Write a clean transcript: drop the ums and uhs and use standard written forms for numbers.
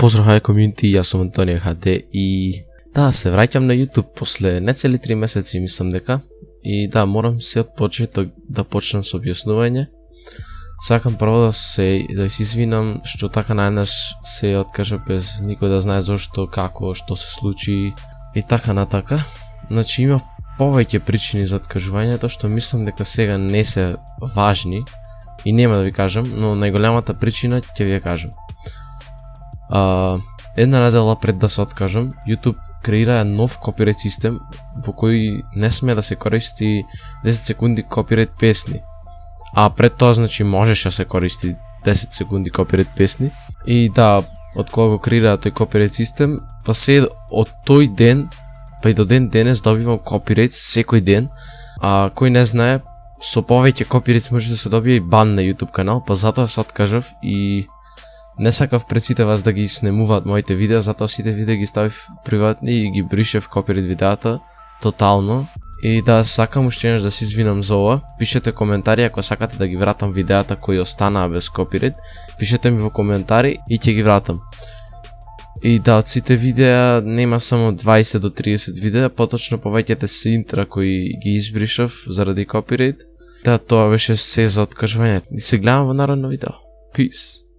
Поздрав, хај комјунити, јас сум Антонио ХД и да, се враќам на YouTube после нецели 3 месеци, мислам дека. И да, морам се од почеток да почнам со објаснување. Сакам прво да се извинам што така најнаш се откажа без никој да знае зошто, како, што се случи и така натака. Значи има повеќе причини за откажувањето што мислам дека сега не се важни и нема да ви кажам, но најголемата причина ќе ви ја кажам. Една недела пред да се откажам, YouTube креира нов копирайт систем во кој не сме да се користи 10 секунди копирайт песни. А пред тоа значи можеше да се користи 10 секунди копирайт песни. И да, од кога го креира тој копирайт систем, па се од тој ден, па и до ден денес добивам копирайт секој ден. А кој не знае, со повеќе копирайт може да се добие и бан на YouTube канал, па затоа се откажав и не сакав пред сите вас да ги снемуваат моите видеа, затоа сите видеа ги ставив приватни и ги бришев копирайт видеата тотално. И да, сакам уште еднаш да се извинам за ова. Пишете коментари ако сакате да ги вратам видеата кои останаа без копирайт. Пишете ми во коментари и ќе ги вратам. И да, од сите видеа нема само 20 до 30 видеа, поточно повеќето се интра кои ги избришав заради копирайт. Да, тоа беше се за откажување. И се гледам во наредно видео. Peace.